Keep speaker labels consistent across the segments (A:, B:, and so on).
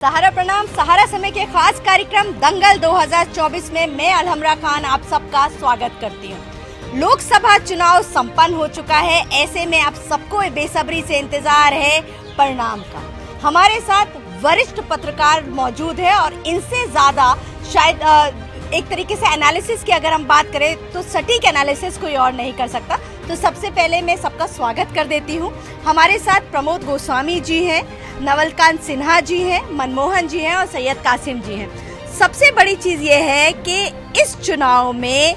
A: सहारा प्रणाम। सहारा समय के खास कार्यक्रम दंगल 2024 में मैं अलहमरा खान आप सबका स्वागत करती हूँ। लोकसभा चुनाव संपन्न हो चुका है, ऐसे में आप सबको बेसब्री से इंतजार है परिणाम का। हमारे साथ वरिष्ठ पत्रकार मौजूद है और इनसे ज़्यादा शायद एक तरीके से एनालिसिस की अगर हम बात करें तो सटीक एनालिसिस कोई और नहीं कर सकता। तो सबसे पहले मैं सबका स्वागत कर देती हूँ। हमारे साथ प्रमोद गोस्वामी जी हैं, नवलकांत सिन्हा जी हैं, मनमोहन जी हैं और सैयद कासिम जी हैं। सबसे बड़ी चीज़ ये है कि इस चुनाव में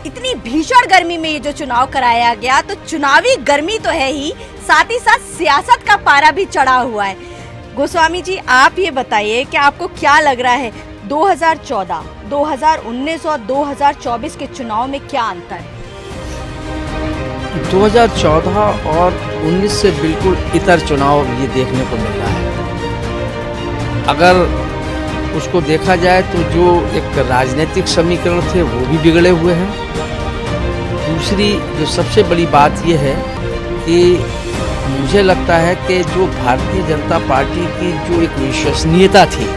A: इतनी भीषण गर्मी में ये जो चुनाव कराया गया, तो चुनावी गर्मी तो है ही, साथ ही साथ सियासत का पारा भी चढ़ा हुआ है। गोस्वामी जी, आप ये बताइए कि आपको क्या लग रहा है 2014, 2019 और 2024 के चुनाव में क्या अंतर है?
B: 2014 और 19 से बिल्कुल इतर चुनाव ये देखने को मिल रहा है। अगर उसको देखा जाए तो जो एक राजनीतिक समीकरण थे वो भी बिगड़े हुए हैं। दूसरी जो सबसे बड़ी बात ये है कि मुझे लगता है कि जो भारतीय जनता पार्टी की जो एक विश्वसनीयता थी,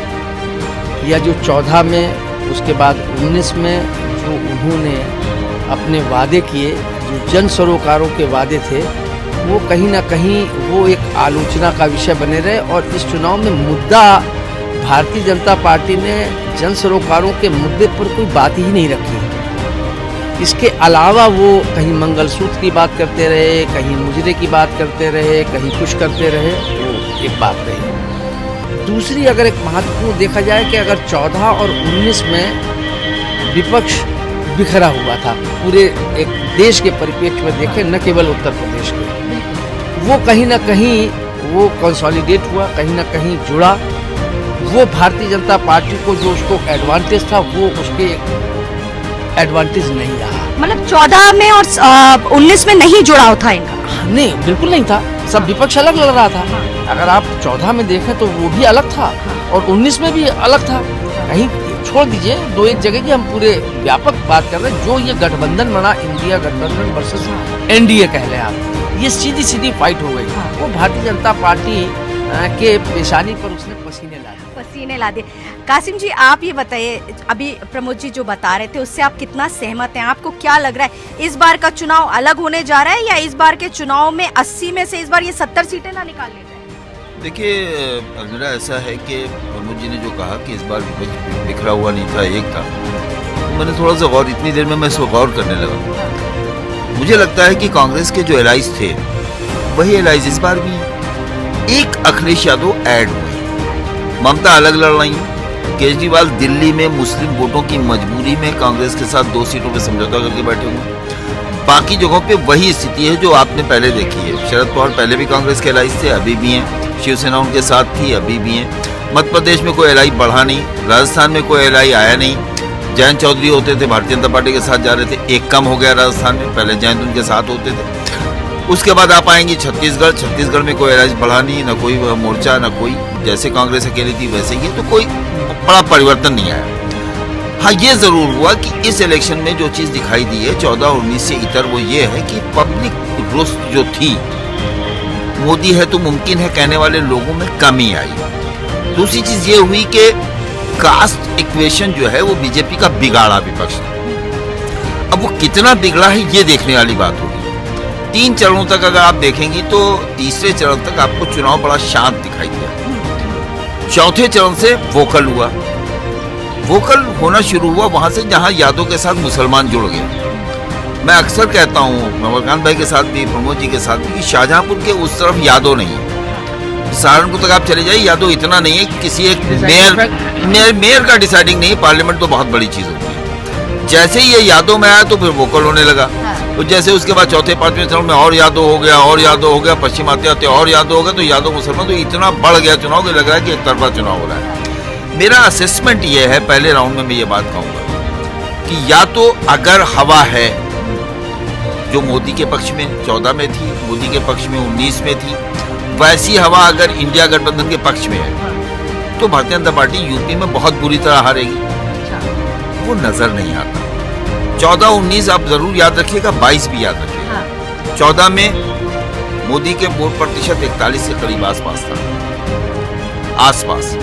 B: या जो 14 में उसके बाद 19 में जो उन्होंने अपने वादे किए, जो जन सरोकारों के वादे थे, वो कहीं ना कहीं वो एक आलोचना का विषय बने रहे। और इस चुनाव में मुद्दा भारतीय जनता पार्टी ने जन सरोकारों के मुद्दे पर कोई बात ही नहीं रखी। इसके अलावा वो कहीं मंगलसूत्र की बात करते रहे, कहीं मुजरे की बात करते रहे, कहीं कुछ करते रहे, वो एक बात रही। दूसरी अगर एक महत्वपूर्ण देखा जाए कि अगर 14 और 19 में विपक्ष बिखरा हुआ था, पूरे एक देश के परिप्रेक्ष्य में देखें, न केवल उत्तर प्रदेश के, वो कहीं ना कहीं वो कंसोलिडेट हुआ, कहीं ना कहीं जुड़ा। वो भारतीय जनता पार्टी को जो उसको एडवांटेज था, वो उसके एडवांटेज नहीं रहा।
A: मतलब 14 में और 19 में नहीं जुड़ाव था इनका?
B: नहीं, बिल्कुल नहीं था। सब विपक्ष अलग लग रहा था। अगर आप 14 में देखें तो वो भी अलग था और 19 में भी अलग था। कहीं छोड़ दीजिए दो एक जगह की, हम पूरे व्यापक बात कर रहे हैं। जो ये गठबंधन बना, इंडिया गठबंधन वर्सेस एनडीए कह लें आप, ये सीधी सीधी फाइट हो गई। वो भारतीय जनता पार्टी के पेशानी पर उसने पसीने ला दिए। कासिम जी, आप ये बताइए, अभी प्रमोद जी जो बता रहे थे उससे आप कितना सहमत हैं? आपको क्या लग रहा है, इस बार का चुनाव अलग होने जा रहा है या इस बार के चुनाव में 80 में से इस बार ये 70 सीटें ना निकाल ली जाए?
C: देखिए अलमीरा, ऐसा है कि प्रमोद जी ने जो कहा कि इस बार विपक्ष बिखरा हुआ नहीं था, एक था, तो मैंने थोड़ा सा गौर, इतनी देर में मैं इसको गौर करने लगा। मुझे लगता है कि कांग्रेस के जो एलाइज थे वही एलाइज इस बार भी। एक अखिलेश यादव ऐड हुए, ममता अलग लड़ रही हैं, केजरीवाल दिल्ली में मुस्लिम वोटों की मजबूरी में कांग्रेस के साथ 2 सीटों पे समझौता करके बैठे हुए। बाकी जगहों पे वही स्थिति है जो आपने पहले देखी है। शरद पवार पहले भी कांग्रेस के एलाइज थे, अभी भी हैं। शिवसेना उनके साथ थी, अभी भी हैं। मध्य प्रदेश में कोई एलाई बढ़ा नहीं, राजस्थान में कोई एलाई आया नहीं। जयंत चौधरी होते थे, भारतीय जनता पार्टी के साथ जा रहे थे, एक कम हो गया राजस्थान में, पहले जयंत उनके साथ होते थे। उसके बाद आप आएंगी छत्तीसगढ़ में कोई एलाइज बढ़ा नहीं, ना कोई मोर्चा, ना कोई, जैसे कांग्रेस अकेली थी वैसे ही, तो कोई बड़ा परिवर्तन नहीं आया। हाँ, ये जरूर हुआ कि इस इलेक्शन में जो चीज दिखाई दी है 14 और 19 से इतर, वो ये है कि पब्लिक रोष जो थी, मोदी है तो मुमकिन है कहने वाले लोगों में कमी आई। दूसरी चीज ये हुई कि कास्ट इक्वेशन जो है वो बीजेपी का बिगाड़ा विपक्ष ने। अब वो कितना बिगड़ा है ये देखने वाली बात होगी। 3 चरणों तक अगर आप देखेंगी तो तीसरे चरण तक आपको चुनाव बड़ा शांत दिखाई दिया। चौथे चरण से वोकल हुआ, वोकल होना शुरू हुआ वहां से जहां यादव के साथ मुसलमान जुड़ गए। मैं अक्सर कहता हूँ नवलकांत भाई के साथ भी, प्रमोद जी के साथ भी, कि शाहजहांपुर के उस तरफ यादव नहीं है। सहारनपुर तक आप चले जाइए, यादव इतना नहीं है कि किसी एक मेयर का डिसाइडिंग नहीं है। पार्लियामेंट तो बहुत बड़ी चीज होती है। जैसे ही ये यादव में आया तो फिर वोकल होने लगा। तो जैसे उसके बाद चौथे 5वें चरण में और यादव हो गया, और यादव हो गया, पश्चिम आते आते और यादव हो गया, तो यादव मुसलमान तो इतना बढ़ गया चुनाव कि लग रहा है कि एक तरफा चुनाव हो रहा है। मेरा असेसमेंट ये है, पहले राउंड में मैं ये बात कहूँगा कि या तो अगर हवा है जो मोदी के पक्ष में 14 में थी, मोदी के पक्ष में 19 में थी, वैसी हवा अगर इंडिया गठबंधन के पक्ष में है तो भारतीय जनता पार्टी यूपी में बहुत बुरी तरह हारेगी। वो नजर नहीं आता। 14-19 आप जरूर याद रखिएगा, 22 भी याद रखिएगा। 14 में मोदी के वोट प्रतिशत 41 के करीब आसपास था, आसपास।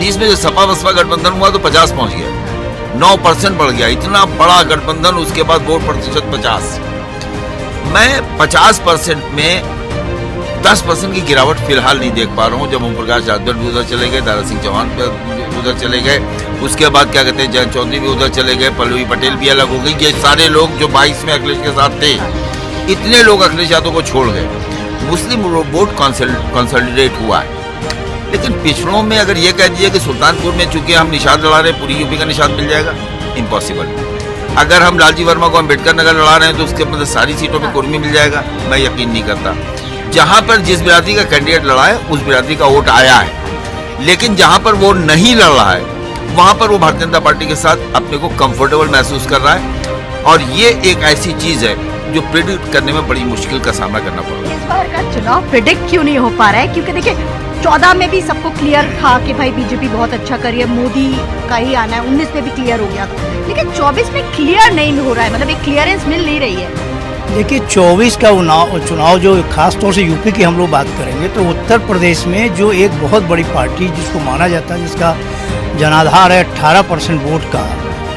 C: 2019 में जो सपा बसपा गठबंधन हुआ तो 50 पहुंच गया, 9% बढ़ गया, इतना बड़ा गठबंधन, उसके बाद वोट प्रतिशत 50। मैं 50% में 10% की गिरावट फिलहाल नहीं देख पा रहा हूँ। जब ओम प्रकाश राजभर भी उधर चले गए, दारा सिंह चौहान उधर चले गए, उसके बाद क्या कहते हैं जयंत चौधरी भी उधर चले गए, पल्लवी पटेल भी अलग हो गई। ये सारे लोग जो 22 में अखिलेश के साथ थे, इतने लोग अखिलेश यादव को छोड़ गए। मुस्लिम वोट कंसोलिडेट हुआ है। लेकिन पिछड़ों में अगर ये कह दिया कि सुल्तानपुर में चूंकि हम निषाद लड़ा रहे हैं, पूरी यूपी का निषाद मिल जाएगा, इम्पॉसिबल। अगर हम लालजी वर्मा को अम्बेडकर नगर लड़ा रहे हैं तो उसके मतलब सारी सीटों पे कुर्मी मिल जाएगा, मैं यकीन नहीं करता। जहां पर जिस बिरादरी का कैंडिडेट लड़ा है उस बिरादरी का वोट आया है, लेकिन जहां पर वो नहीं लड़ रहा है वहां पर वो भारतीय जनता पार्टी के साथ अपने को कंफर्टेबल महसूस कर रहा है। और ये एक ऐसी चीज है जो प्रेडिक्ट करने में बड़ी मुश्किल का सामना करना पड़ रहा है।
A: इस बार का चुनाव प्रेडिक्ट क्यों नहीं हो पा रहा है? क्योंकि देखिए 14 में भी सबको क्लियर था कि भाई बीजेपी बहुत अच्छा कर रही है, मोदी का ही आना है, 19 में भी क्लियर हो गया था, लेकिन 24 में क्लियर नहीं हो रहा है, मतलब एक क्लियरेंस मिल नहीं रही है।
D: देखिए 24 का चुनाव जो खास तौर से यूपी की हम लोग बात करेंगे तो उत्तर प्रदेश में जो एक बहुत बड़ी पार्टी जिसको माना जाता है, जिसका जनाधार है 18% वोट का,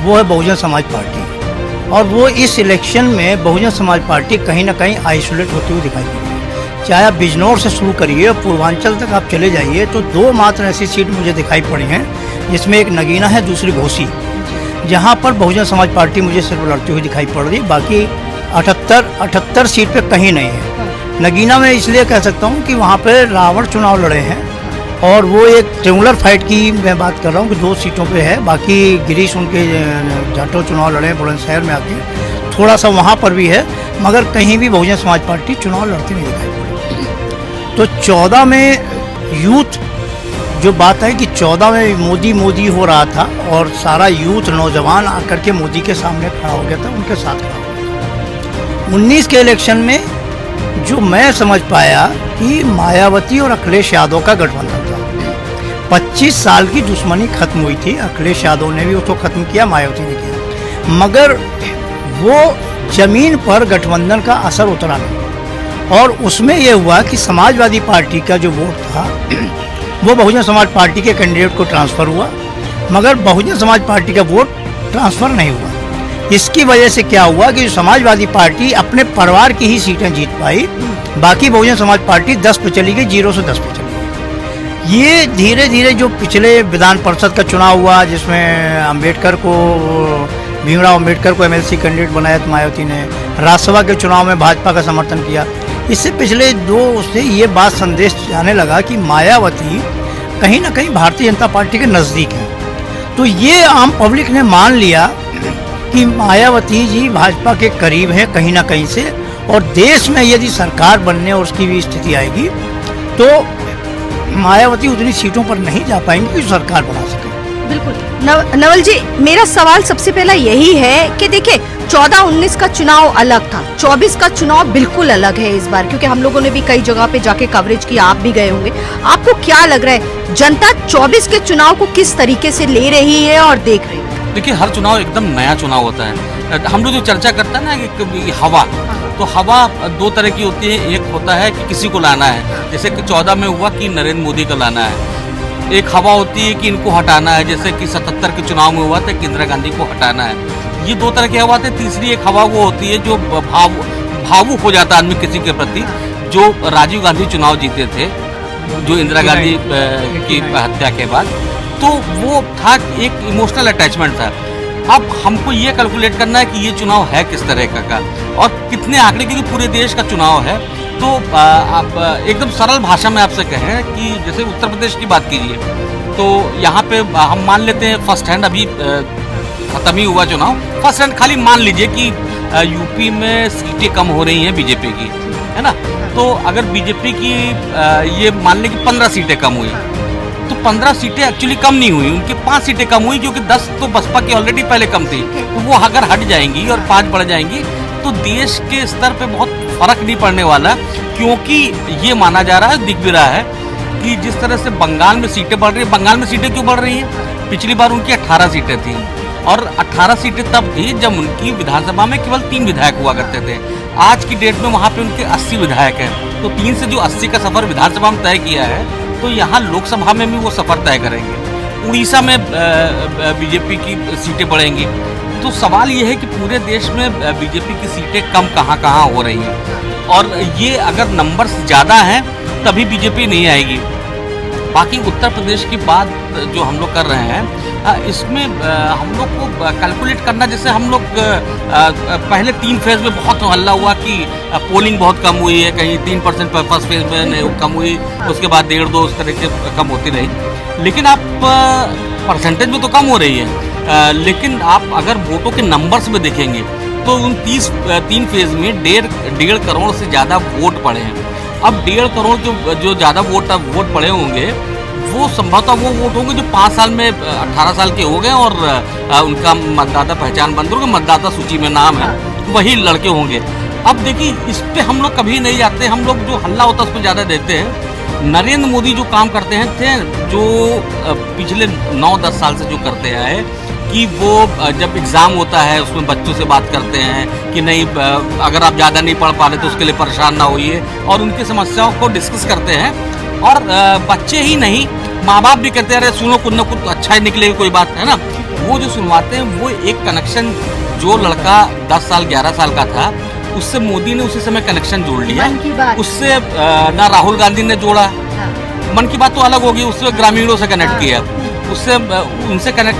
D: वो है बहुजन समाज पार्टी। और वो इस इलेक्शन में बहुजन समाज पार्टी कहीं ना कहीं आइसोलेट होती हुई दिखाई देती है। चाहे आप बिजनौर से शुरू करिए, पूर्वांचल तक आप चले जाइए तो 2 मात्र ऐसी सीट मुझे दिखाई पड़ी हैं, जिसमें एक नगीना है, दूसरी घोसी, जहाँ पर बहुजन समाज पार्टी मुझे सिर्फ लड़ती हुई दिखाई पड़ रही। बाकी 78 सीट पे कहीं नहीं है। नगीना में इसलिए कह सकता हूँ कि वहाँ पे रावण चुनाव लड़े हैं और वो एक ट्रिंगुलर फाइट की मैं बात कर रहा हूँ कि 2 सीटों पे है। बाकी गिरीश उनके जाटो चुनाव लड़े हैं बुलंदशहर में आके, थोड़ा सा वहाँ पर भी है, मगर कहीं भी बहुजन समाज पार्टी चुनाव लड़ती नहीं दिखाई पड़ी। तो 14 में यूथ जो बात है कि 14 में मोदी हो रहा था और सारा यूथ नौजवान आकर के मोदी के सामने खड़ा हो गया था, उनके साथ खड़ा हो गया। 19 के इलेक्शन में जो मैं समझ पाया कि मायावती और अखिलेश यादव का गठबंधन था। 25 साल की दुश्मनी खत्म हुई थी, अखिलेश यादव ने भी उसको खत्म किया, मायावती ने किया, मगर वो जमीन पर गठबंधन का असर उतरा नहीं। और उसमें यह हुआ कि समाजवादी पार्टी का जो वोट था वो बहुजन समाज पार्टी के कैंडिडेट को ट्रांसफ़र हुआ, मगर बहुजन समाज पार्टी का वोट ट्रांसफ़र नहीं हुआ। इसकी वजह से क्या हुआ कि समाजवादी पार्टी अपने परिवार की ही सीटें जीत पाई, बाकी बहुजन समाज पार्टी 10 पे चली गई, 0 से 10 पे चली गई। ये धीरे धीरे जो पिछले विधान परिषद का चुनाव हुआ जिसमें अम्बेडकर को, भीमराव अम्बेडकर को एमएलसी कैंडिडेट बनाया मायावती ने, राज्यसभा के चुनाव में भाजपा का समर्थन किया, इससे पिछले 2 से ये बात संदेश जाने लगा कि मायावती कहीं ना कहीं भारतीय जनता पार्टी के नज़दीक है। तो ये आम पब्लिक ने मान लिया कि मायावती जी भाजपा के करीब हैं कहीं ना कहीं से, और देश में यदि सरकार बनने और उसकी भी स्थिति आएगी तो मायावती उतनी सीटों पर नहीं जा पाएंगी कि सरकार बना सके।
A: बिल्कुल नवल जी, मेरा सवाल सबसे पहला यही है कि देखिए 14-19 का चुनाव अलग था, 24 का चुनाव बिल्कुल अलग है इस बार, क्योंकि हम लोगों ने भी कई जगह पे जाके कवरेज किया, आप भी गए होंगे। आपको क्या लग रहा है जनता 24 के चुनाव को किस तरीके से ले रही है और देख रही है?
E: देखिए हर चुनाव एकदम नया चुनाव होता है। हम लोग जो चर्चा करते हैं ना कि हवा, तो हवा 2 तरह की होती है। एक होता है कि किसी को लाना है, जैसे कि 14 में हुआ कि नरेंद्र मोदी को लाना है। एक हवा होती है कि इनको हटाना है, जैसे कि 77 के चुनाव में हुआ था कि इंदिरा गांधी को हटाना है। ये 2 तरह की हवा थे। तीसरी एक हवा वो होती है जो भावुक हो जाता है आदमी किसी के प्रति, जो राजीव गांधी चुनाव जीते थे, जो इंदिरा गांधी की हत्या के बाद, तो वो था एक इमोशनल अटैचमेंट था। अब हमको ये कैलकुलेट करना है कि ये चुनाव है किस तरह का और कितने आंकड़े, क्योंकि पूरे देश का चुनाव है। तो आप एकदम सरल भाषा में आपसे कहें कि जैसे उत्तर प्रदेश की बात कीजिए, तो यहाँ पे हम मान लेते हैं फर्स्ट हैंड, अभी खत्म ही हुआ चुनाव, फर्स्ट हैंड खाली मान लीजिए कि यूपी में सीटें कम हो रही हैं बीजेपी की, है ना। तो अगर बीजेपी की ये मान लें कि 15 सीटें कम हुई, तो 15 सीटें एक्चुअली कम नहीं हुई, उनकी 5 सीटें कम हुई, क्योंकि 10 तो बसपा की ऑलरेडी पहले कम थी। तो वो अगर हट जाएंगी और 5 बढ़ जाएंगी तो देश के स्तर पे बहुत फर्क नहीं पड़ने वाला, क्योंकि ये माना जा रहा है, दिख भी रहा है कि जिस तरह से बंगाल में सीटें बढ़ रही है। बंगाल में सीटें क्यों बढ़ रही हैं? पिछली बार उनकी 18 सीटें थी, और 18 सीटें तब थी जब उनकी विधानसभा में केवल 3 विधायक हुआ करते थे। आज की डेट में वहाँ पे उनके 80 विधायक हैं। तो 3 से जो 80 का सफर विधानसभा में तय किया है, तो यहाँ लोकसभा में भी वो सफर तय करेंगे। उड़ीसा में बीजेपी की सीटें बढ़ेंगी। तो सवाल ये है कि पूरे देश में बीजेपी की सीटें कम कहाँ हो रही हैं, और ये अगर नंबर्स ज़्यादा हैं तभी बीजेपी नहीं आएगी। बाकी उत्तर प्रदेश की बात जो हम लोग कर रहे हैं, इसमें हम लोग को कैलकुलेट करना, जैसे हम लोग पहले 3 फेज में बहुत हल्ला हुआ कि पोलिंग बहुत कम हुई है, कहीं 3% फर्स्ट फेज में कम हुई, उसके बाद 1.5-2 उस तरह के कम होती रही। लेकिन आप परसेंटेज में तो कम हो रही है, लेकिन आप अगर वोटों के नंबर्स में देखेंगे तो उन 3 फेज में 1.5 करोड़ से ज़्यादा वोट पड़े हैं। अब 1.5 करोड़ जो ज़्यादा वोट पड़े होंगे, वो संभवतः वो वोट होंगे जो 5 साल में 18 साल के हो गए और उनका मतदाता पहचान बंद हो गई, मतदाता सूची में नाम है, वही लड़के होंगे। अब देखिए, इस पे हम लोग कभी नहीं जाते, हम लोग जो हल्ला होता है उस पर ज़्यादा देते हैं। नरेंद्र मोदी जो काम करते हैं जो पिछले 9-10 साल से जो करते आए, कि वो जब एग्ज़ाम होता है उसमें बच्चों से बात करते हैं कि नहीं, अगर आप ज़्यादा नहीं पढ़ पा रहे तो उसके लिए परेशान ना होइए, और उनकी समस्याओं को डिस्कस करते हैं। और बच्चे ही नहीं, माँ बाप भी कहते हैं अरे सुनो, कुछ ना कुछ अच्छा ही निकलेगी, कोई बात है ना। वो जो सुनवाते हैं, वो एक कनेक्शन, जो लड़का 10 साल 11 साल का था, उससे मोदी ने उसी समय कनेक्शन जोड़ लिया। उससे ना राहुल गांधी ने जोड़ा, मन की बात तो अलग होगी, उससे ग्रामीणों से कनेक्ट किया, उससे उनसे कनेक्ट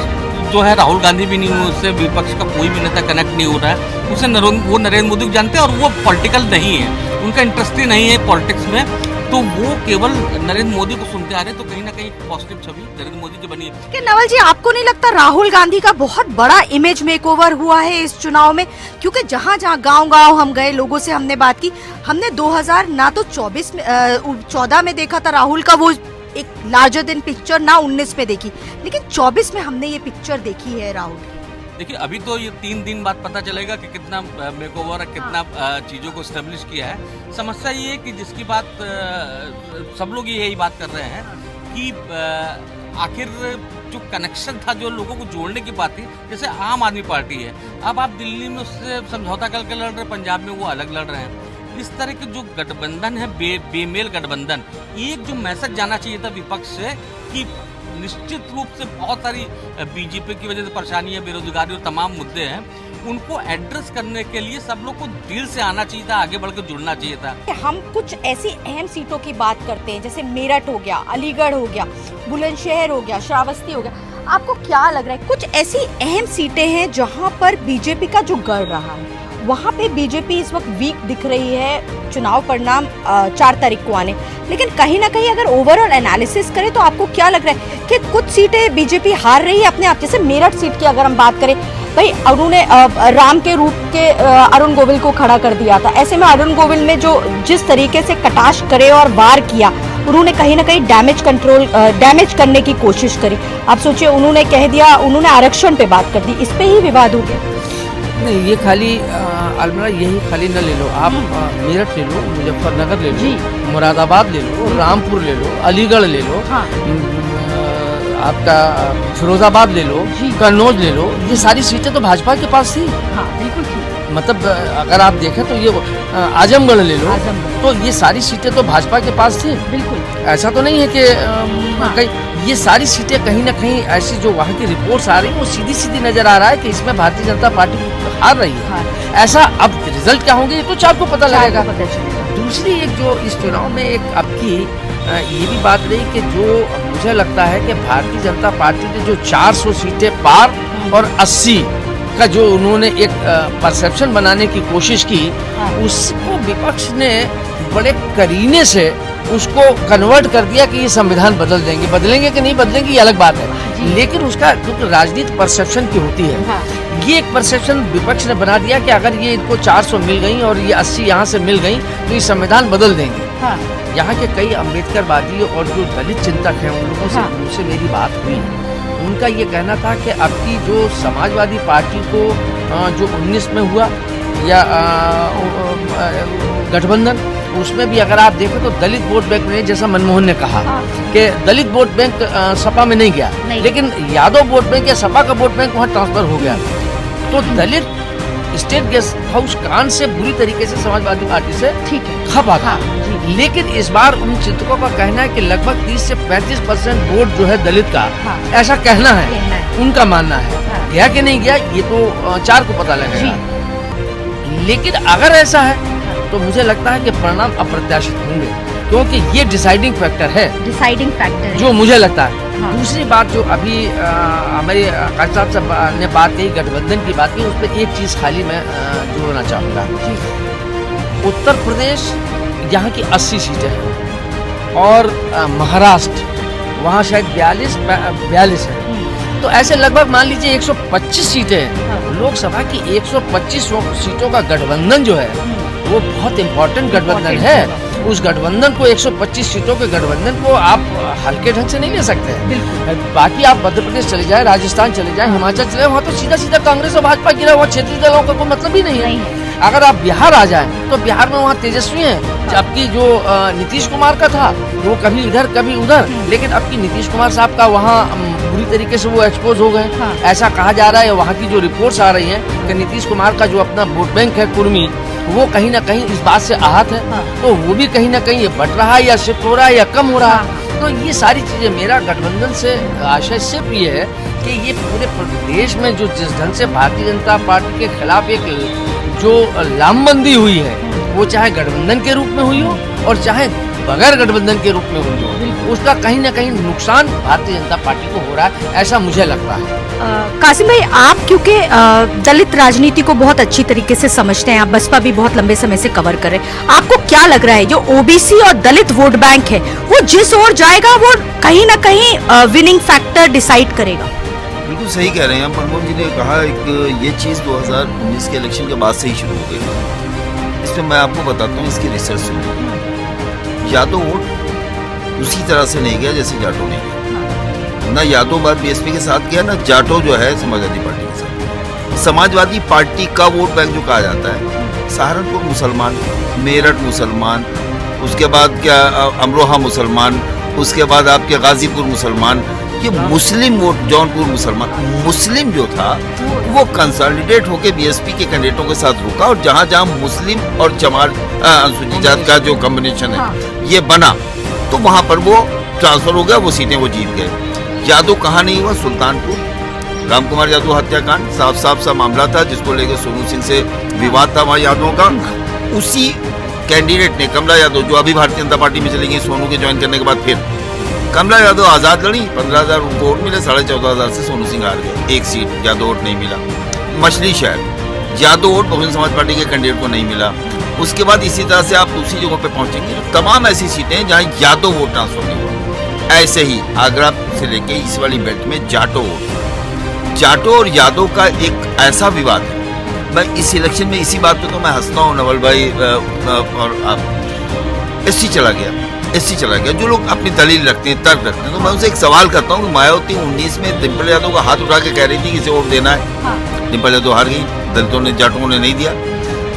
E: जो है राहुल गांधी भी नहीं हुए, उससे विपक्ष का कोई भी नेता कनेक्ट नहीं हो रहा है। उससे वो नरेंद्र मोदी को जानते हैं, और वो पॉलिटिकल नहीं है, उनका इंटरेस्ट ही नहीं है पॉलिटिक्स में, तो वो केवल नरेंद्र मोदी को सुनते आ रहे, तो कहीं ना कहीं पॉजिटिव छवि नरेंद्र मोदी की बनी है।
A: कि नवल जी, आपको नहीं लगता राहुल गांधी का बहुत बड़ा इमेज मेकओवर हुआ है इस चुनाव में? क्योंकि जहां गांव हम गए, लोगों से हमने बात की, हमने 2014 में देखा था राहुल का वो एक लार्जर देन पिक्चर, ना 19 में देखी, लेकिन 24 में हमने ये पिक्चर देखी है राहुल की।
E: देखिए, अभी तो ये 3 दिन बाद पता चलेगा कि कितना मेकओवर, कितना चीज़ों को एस्टेब्लिश किया है। समस्या ये है कि जिसकी बात सब लोग यही बात कर रहे हैं कि आखिर जो कनेक्शन था, जो लोगों को जोड़ने की बात थी, जैसे आम आदमी पार्टी है, अब आप दिल्ली में उससे समझौता करके लड़ रहे, पंजाब में वो अलग लड़ रहे हैं। इस तरह के जो गठबंधन है, बेमेल गठबंधन, एक जो मैसेज जाना चाहिए था विपक्ष से कि निश्चित रूप से बहुत सारी बीजेपी की वजह से परेशानी है, बेरोजगारी और तमाम मुद्दे हैं, उनको एड्रेस करने के लिए सब लोग को दिल से आना चाहिए था, आगे बढ़कर जुड़ना चाहिए था।
A: हम कुछ ऐसी अहम सीटों की बात करते हैं, जैसे मेरठ हो गया, अलीगढ़ हो गया, बुलंदशहर हो गया, श्रावस्ती हो गया, आपको क्या लग रहा है कुछ ऐसी अहम सीटें हैं जहां पर बीजेपी का जो गढ़ रहा है, वहां पे बीजेपी इस वक्त वीक दिख रही है? चुनाव परिणाम 4 तारीख को आने, लेकिन कहीं ना कहीं अगर ओवरऑल एनालिसिस करें तो आपको क्या लग रहा है कि कुछ सीटें बीजेपी हार रही है अपने आप? जैसे मेरठ सीट की अगर हम बात करें, भाई उन्होंने राम के रूप के अरुण गोविल को खड़ा कर दिया था, ऐसे में अरुण गोविल ने जो जिस तरीके से कटाक्ष करे और वार किया, उन्होंने कहीं ना कहीं डैमेज करने की कोशिश करी। आप सोचिए, उन्होंने कह दिया, उन्होंने आरक्षण पे बात कर दी, इस पे ही विवाद हो गया।
B: नहीं, ये खाली अलमरा यही खाली न ले लो, आप मेरठ ले लो, मुजफ्फरनगर ले लो, मुरादाबाद ले लो, रामपुर ले लो, अलीगढ़ ले लो, आपका फिरोजाबाद ले लो, कन्नौज ले लो, ये सारी सीटें तो भाजपा के पास थी।
A: हाँ, बिल्कुल थी।
B: मतलब अगर आप देखें तो ये आजमगढ़ ले लो, तो ये सारी सीटें तो भाजपा के पास थी।
A: बिल्कुल,
B: ऐसा तो नहीं है कि कहीं ये सारी सीटें कहीं ना कहीं ऐसी जो वहाँ की रिपोर्ट्स आ रही है, वो सीधी सीधी नजर आ रहा है कि इसमें भारतीय जनता पार्टी हार रही है। ऐसा अब रिजल्ट क्या होंगे ये तो चार को पता लगेगा। दूसरी एक जो इस चुनाव में एक आपकी ये भी बात रही कि जो मुझे लगता है कि भारतीय जनता पार्टी ने जो 400 सीटें पार और 80 का जो उन्होंने एक परसेप्शन बनाने की कोशिश की, उसको विपक्ष ने बड़े करीने से उसको कन्वर्ट कर दिया कि ये संविधान बदलेंगे कि नहीं बदलेंगे ये अलग बात है, लेकिन उसका क्योंकि राजनीति परसेप्शन की होती है, ये एक परसेप्शन विपक्ष ने बना दिया कि अगर ये इनको 400 मिल गई और ये 80 यहाँ से मिल गई तो ये संविधान बदल देंगे। यहाँ के कई अम्बेडकरवादी और जो दलित चिंतक हैं उन लोगों से उनसे मेरी बात हुई, उनका ये कहना था कि अब की जो समाजवादी पार्टी को जो 19 में हुआ या गठबंधन, उसमें भी अगर आप देखें तो दलित वोट बैंक में, जैसा मनमोहन ने कहा कि दलित वोट बैंक सपा में नहीं गया, लेकिन यादव वोट बैंक या सपा का वोट बैंक वहाँ ट्रांसफर हो गया। तो दलित स्टेट गेस्ट हाउस कांड से बुरी तरीके से समाजवादी पार्टी से खपा था। लेकिन इस बार उन चिंतकों का कहना है कि लगभग 30 से 35% वोट जो है दलित का, ऐसा कहना है, उनका मानना है। गया कि नहीं गया ये तो 4 को पता लगेगा। लेकिन अगर ऐसा है तो मुझे लगता है कि परिणाम अप्रत्याशित होंगे, क्योंकि ये डिसाइडिंग फैक्टर है,
A: डिसाइडिंग फैक्टर
B: जो मुझे लगता है। दूसरी बात जो अभी हमारे काजी साहब ने बात कही, गठबंधन की बात की, उस पर एक चीज खाली मैं जोड़ना चाहूँगा। उत्तर प्रदेश यहाँ की 80 सीटें हैं और महाराष्ट्र वहाँ शायद 42 है, तो ऐसे लगभग मान लीजिए 125 सीटें हैं। लोकसभा की 125 सीटों का गठबंधन जो है वो बहुत इम्पोर्टेंट गठबंधन है। उस गठबंधन को 125 सीटों के गठबंधन को आप हल्के ढंग से नहीं ले सकते हैं। बाकी आप मध्य प्रदेश चले जाए, राजस्थान चले जाए, हिमाचल चले जाए, वहाँ तो सीधा सीधा कांग्रेस और भाजपा गिरा हुआ, क्षेत्रीय दलों का कोई मतलब ही नहीं है। अगर आप बिहार आ जाएं तो बिहार में वहाँ तेजस्वी हैं, जबकि जो नीतीश कुमार का था वो कभी इधर कभी उधर, लेकिन अब की नीतीश कुमार साहब का वहाँ बुरी तरीके से वो एक्सपोज हो गए। ऐसा कहा जा रहा है, वहाँ की जो रिपोर्ट्स आ रही हैं कि नीतीश कुमार का जो अपना वोट बैंक है कुर्मी, वो कहीं ना कहीं इस बात से आहत है, तो वो भी कहीं ना कहीं ये बढ़ रहा है या शिफ्ट हो रहा है या कम हो रहा है। तो ये सारी चीजें, मेरा गठबंधन से आशय सिर्फ ये है कि ये पूरे प्रदेश में जो जिस ढंग से भारतीय जनता पार्टी के खिलाफ एक जो लामबंदी हुई है, वो चाहे गठबंधन के रूप में हुई हो और चाहे बगैर गठबंधन के रूप में हुई हो, उसका कहीं ना कहीं नुकसान भारतीय जनता पार्टी को हो रहा है, ऐसा मुझे लगता है।
A: कासिम भाई, आप क्योंकि दलित राजनीति को बहुत अच्छी तरीके से समझते हैं, आप बसपा भी बहुत लंबे समय से कवर कर रहे हैं, आपको क्या लग रहा है जो ओबीसी और दलित वोट बैंक है वो जिस ओर जाएगा वो कहीं ना कहीं विनिंग फैक्टर डिसाइड करेगा?
C: बिल्कुल सही कह रहे हैं प्रमोद जी ने कहा। एक ये चीज़ 2019 के इलेक्शन के बाद से ही शुरू हो गई। इसमें मैं आपको बताता हूँ, इसकी रिसर्च सुनिए। यादव वोट उसी तरह से नहीं गया जैसे जाटो ने गया। ना यादव बार बीएसपी के साथ गया, ना जाटो जो है समाजवादी पार्टी के साथ। समाजवादी पार्टी का वोट बैंक जो कहा जाता है, सहारनपुर मुसलमान, मेरठ मुसलमान, उसके बाद क्या अमरोहा मुसलमान, उसके बाद आपके गाजीपुर मुसलमान, ये मुस्लिम वोट, जौनपुर मुसलमान, मुस्लिम जो था वो कंसोलिडेट होकर बीएसपी के कैंडिडेटों के साथ रुका, और जहां जहां मुस्लिम और जमात अनुसूचित जात का जो कॉम्बिनेशन है ये बना, तो वहां पर वो ट्रांसफर हो गया, वो सीटें वो जीत गए। यादव कहाँ नहीं हुआ? सुल्तानपुर रामकुमार यादव हत्याकांड, साफ सा मामला था जिसको लेकर सोनू सिंह से विवाद था वहाँ यादवों का। उसी कैंडिडेट ने, कमला यादव जो अभी भारतीय जनता पार्टी में चली गई सोनू के ज्वाइन करने के बाद, फिर कमला यादव आजाद लड़ी, 15,000 उनको वोट मिले, 14,500 से सोनू सिंह हार गए, एक सीट यादव वोट नहीं मिला। मछली शहर यादव वोट बहुजन समाज पार्टी के कैंडिडेट को नहीं मिला। उसके बाद इसी तरह से आप दूसरी जगहों पे पहुंचेंगे, तमाम ऐसी सीटें जहां यादव वोट ट्रांसफर नहीं हुआ। ऐसे ही आगरा से लेके इस वाली बेल्ट में जाटो वोट, जाटो और यादव का एक ऐसा विवाद है। मैं इस इलेक्शन में इसी बात पे तो मैं हंसता हूँ नवल भाई, और आप एससी चला गया, जो लोग अपनी दलील रखते हैं, तर्क रखते हैं, तो मैं उनसे एक सवाल करता हूँ कि मायावती 19 में डिम्पल यादव का हाथ उठा के कह रही थी कि इसे वोट देना है, डिम्पल यादव हार गई, दलितों ने, जाटों ने नहीं दिया।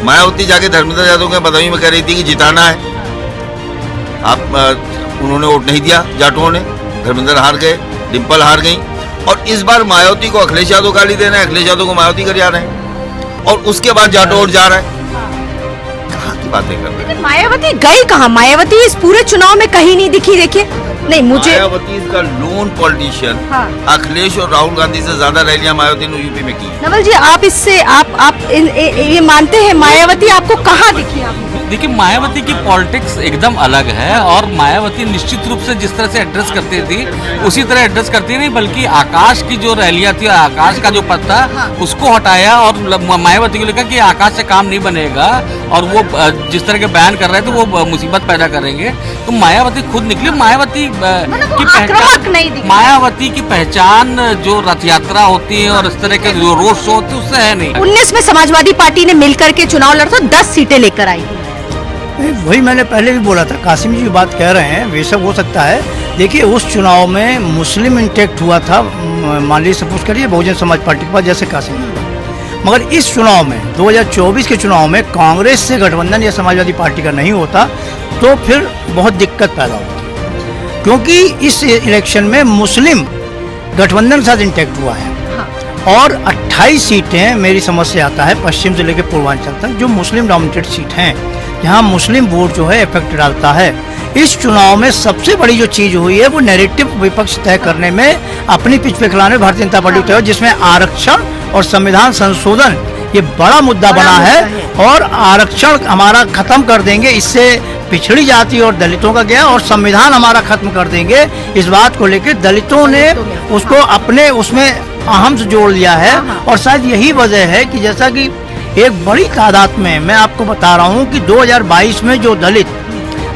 C: मायावती जाके धर्मेंद्र यादव के बदायूं में कह रही थी कि जिताना है, उन्होंने वोट नहीं दिया, जाटों ने, धर्मेंद्र हार गए, डिम्पल हार गई। और इस बार मायावती को अखिलेश यादव गाली दे रहे हैं, अखिलेश यादव को मायावती कर जा रहे हैं, और उसके बाद जाटो वोट जा रहा है। कहाँ की बातें कर रहे हैं?
A: मायावती गई कहाँ? मायावती इस पूरे चुनाव में कहीं नहीं दिखी। देखिए, नहीं मुझे
C: मायावती का लोन पॉलिटिशियन, अखिलेश और राहुल गांधी से ज्यादा रैलियां मायावती ने यूपी में की।
A: नवल जी, आप इससे आप ये मानते हैं मायावती आपको कहाँ दिखी? आप
E: देखिए, मायावती की पॉलिटिक्स एकदम अलग है, और मायावती निश्चित रूप से जिस तरह से एड्रेस करती थी उसी तरह एड्रेस करती नहीं, बल्कि आकाश की जो रैलियां थी, आकाश का जो पद था उसको हटाया, और मायावती को लिखा कि आकाश से काम नहीं बनेगा, और वो जिस तरह के बयान कर रहे थे वो मुसीबत पैदा करेंगे। तो मायावती खुद निकली। मायावती की पहचान, मायावती की पहचान जो रथ यात्रा होती है और इस तरह के जो रोड शो होते हैं उससे है नहीं।
A: 19 में समाजवादी पार्टी ने मिलकर के चुनाव लड़ा था, 10 सीटें लेकर आई।
D: वही मैंने पहले भी बोला था, कासिम जी बात कह रहे हैं, वे सब हो सकता है। देखिए, उस चुनाव में मुस्लिम इंटैक्ट हुआ था, मान लीजिए सपोज करिए बहुजन समाज पार्टी के पास, जैसे कासिम जी, मगर इस चुनाव में 2024 के चुनाव में कांग्रेस से गठबंधन या समाजवादी पार्टी का नहीं होता तो फिर बहुत दिक्कत पैदा होती, क्योंकि इस इलेक्शन में मुस्लिम गठबंधन के साथ इंटैक्ट हुआ है। और 28 सीटें मेरी समझ से आता है पश्चिम से लेकर पूर्वांचल तक जो मुस्लिम डोमिनेटेड सीट हैं, जहां मुस्लिम वोट जो है इफेक्ट डालता है। इस चुनाव में सबसे बड़ी जो चीज हुई है वो नैरेटिव विपक्ष तय करने में, अपनी पिच पे खिलाने भारतीय जनता पार्टी तय, जिसमें आरक्षण और संविधान संशोधन ये बड़ा मुद्दा बना है। और आरक्षण हमारा खत्म कर देंगे, इससे पिछड़ी जाति और दलितों का गया, और संविधान हमारा खत्म कर देंगे, इस बात को लेकर दलितों ने उसको अपने उसमें अहम से जोड़ लिया है। और शायद यही वजह है कि जैसा कि एक बड़ी तादाद में मैं आपको बता रहा हूँ कि 2022 में जो दलित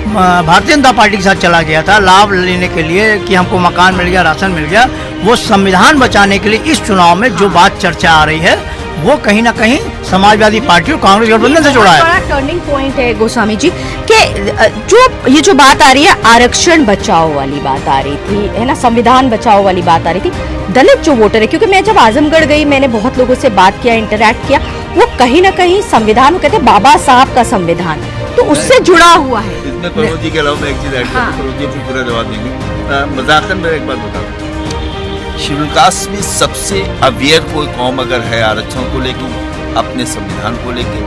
D: भारतीय जनता पार्टी के साथ चला गया था लाभ लेने के लिए कि हमको मकान मिल गया, राशन मिल गया, वो संविधान बचाने के लिए इस चुनाव में जो बात चर्चा आ रही है वो कहीं ना कहीं समाजवादी पार्टी और कांग्रेस गठबंधन से जुड़ा है।
A: बड़ा टर्निंग पॉइंट है गोस्वामी जी कि जो बात आ रही है, आरक्षण बचाओ वाली बात आ रही थी, है ना, संविधान बचाओ वाली बात आ रही थी। दलित जो वोटर है, क्योंकि मैं जब आजमगढ़ गई, मैंने बहुत लोगों से बात किया, इंटरैक्ट किया, वो कहीं ना कहीं संविधान, वो कहते हैं बाबा साहब का संविधान, तो उससे जुड़ा हुआ है।
C: इसमें प्रमोद जी के अलावा मैं एक चीज ऐड करूँ, प्रमोद जी पूरा जवाब देंगे। मजाकन में एक बात बताऊँ, शेड्यूल कास्ट में सबसे अवेयर कोई कौम अगर है आरक्षण को लेकर, अपने संविधान को लेकर,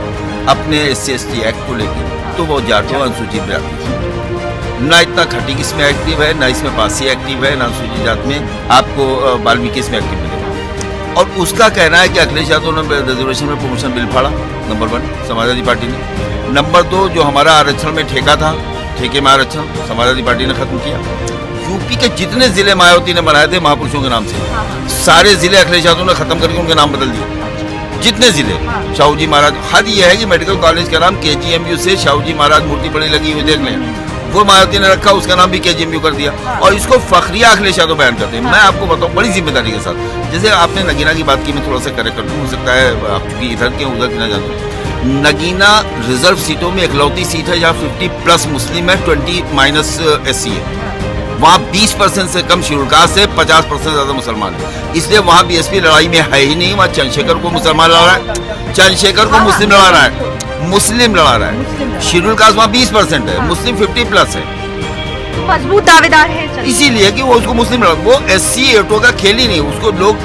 C: अपने SC/ST एक्ट को लेकर, तो वो जाटो अनुसूचित जाति। ना इतना खटीक इसमें एक्टिव है, ना इसमें पासी एक्टिव है, ना अनुसूचित जात में आपको वाल्मीकि इसमें एक्टिव मिलेगा। और उसका कहना है कि अखिलेश यादव ने रिजर्वेशन में प्रमोशन बिल फाड़ा, नंबर 1 समाजवादी पार्टी ने। नंबर 2 जो हमारा आरक्षण में ठेका था, ठेके में आरक्षण समाजवादी पार्टी ने खत्म किया। यूपी के जितने जिले मायावती ने बनाए थे महापुरुषों के नाम से, सारे जिले अखिलेश यादव ने खत्म करके उनके नाम बदल दिए। जितने जिले, शाहू जी महाराज, हद यह है कि मेडिकल कॉलेज का नाम KGMU से शाहू जी महाराज मूर्ति बड़ी लगी हुई देख लें, वो मायावती ने रखा, उसका नाम भी KGMU कर दिया। और इसको फखरिया अखिलेश यादव बयान करते हैं। मैं आपको बताऊं बड़ी जिम्मेदारी के साथ, जैसे आपने नगीना की बात की, मैं थोड़ा सा करेक्ट कर दूं, हो सकता है आप चूंकि इधर के उधर की ना जानते। नगीना रिजर्व सीटों में इकलौती सीट है जहाँ 50+ मुस्लिम है, 20- SC है। वहाँ 20% से कम शेड्यूल कास्ट है, 50% ज्यादा मुसलमान है। इसलिए वहाँ BSP लड़ाई में है ही नहीं। वहाँ चंद्रशेखर को मुसलमान लड़ा रहा है, चंद्रशेखर को मुस्लिम लड़ा रहा है, मुस्लिम लड़ा रहा है। शेड्यूल कास्ट वहाँ 20% है, मुस्लिम 50+ है।
A: मजबूत दावेदार है,
C: इसीलिए कि वो उसको मुस्लिम लड़ा, वो SC एटो का खेल ही नहीं। उसको लोग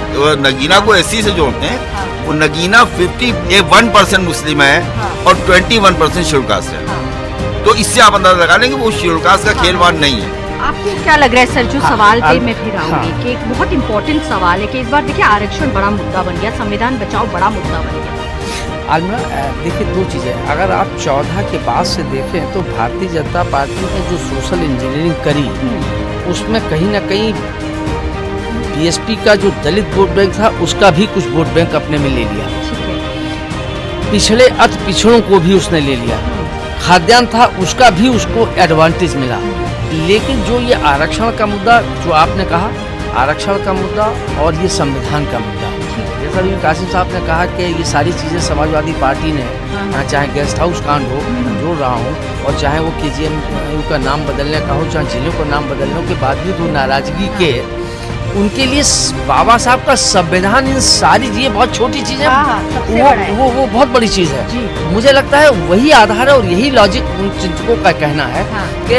C: नगीना को SC से जोड़ते हैं। वो नगीना 51% मुस्लिम है और 21% शेड्यूल कास्ट है। तो इससे आप अंदाजा लगा लेंगे वो शेड्यूल कास्ट का खेल वहाँ नहीं है।
A: आपको क्या लग रहा है सर, जो सवाल पे मैं फिर आऊंगी कि एक बहुत इंपॉर्टेंट सवाल है कि इस बार देखिए आरक्षण बड़ा मुद्दा बन गया, संविधान बचाओ बड़ा मुद्दा बन गया।
B: आलमा देखिए 2 चीज़ें, अगर आप 14 के बाद से देखें तो भारतीय जनता पार्टी ने जो सोशल इंजीनियरिंग करी, उसमें कहीं ना कहीं BSP का जो दलित वोट बैंक था उसका भी कुछ वोट बैंक अपने में ले लिया, पिछड़े अति पिछड़ों को भी उसने ले लिया, खाद्यान्न था उसका भी उसको एडवांटेज मिला। लेकिन जो ये आरक्षण का मुद्दा जो आपने कहा, आरक्षण का मुद्दा और ये संविधान का मुद्दा, जैसा भी कासिम साहब ने कहा कि ये सारी चीज़ें समाजवादी पार्टी ने, चाहे गेस्ट हाउस कांड हो, जोड़ रहा हूँ, और चाहे वो KGMU का नाम बदलने का हो, चाहे जिलों का नाम बदलने के बाद भी तो नाराजगी के उनके लिए बाबा साहब का संविधान, इन सारी चीजें बहुत छोटी चीज है, वो बहुत बड़ी चीज है। मुझे लगता है वही आधार है और यही लॉजिक उन चिंतकों का कहना है कि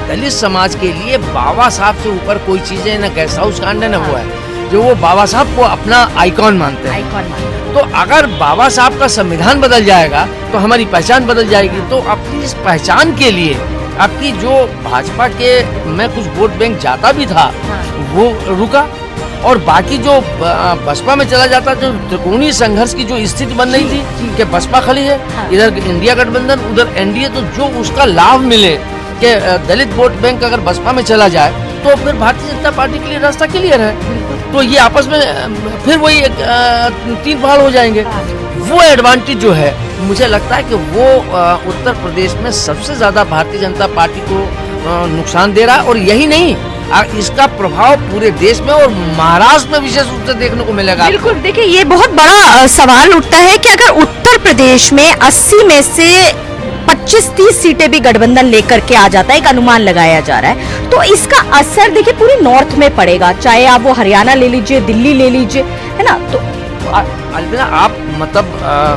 B: दलित समाज के लिए बाबा साहब से ऊपर कोई चीज है, न गेस्ट हाउस कांड है, न वो है, जो वो बाबा साहब को अपना आइकॉन मानते हैं। तो अगर बाबा साहब का संविधान बदल जाएगा तो हमारी पहचान बदल जाएगी। तो अपनी इस पहचान के लिए आपकी जो भाजपा के में कुछ वोट बैंक जाता भी था वो रुका, और बाकी जो बसपा में चला जाता, जो त्रिकोणीय संघर्ष की जो स्थिति बन रही थी कि बसपा खड़ी है, इधर इंडिया गठबंधन, उधर NDA, तो जो उसका लाभ मिले कि दलित वोट बैंक अगर बसपा में चला जाए तो फिर भारतीय जनता पार्टी के लिए रास्ता क्लियर है। तो ये आपस में फिर वही 3 भाग हो जाएंगे। वो एडवांटेज जो है मुझे लगता है कि वो उत्तर प्रदेश में सबसे ज्यादा भारतीय जनता पार्टी को नुकसान दे रहा है। और यही नहीं, इसका प्रभाव पूरे देश में और महाराष्ट्र में विशेष रूप से देखने को मिलेगा।
A: बिल्कुल, देखिए ये बहुत बड़ा सवाल उठता है कि अगर उत्तर प्रदेश में 80 में से 25-30 सीटें भी गठबंधन लेकर के आ जाता है, एक अनुमान लगाया जा रहा है, तो इसका असर देखिए पूरी नॉर्थ में पड़ेगा, चाहे आप वो हरियाणा ले लीजिए, दिल्ली ले लीजिए, है ना। तो
B: अलविदा आप मतलब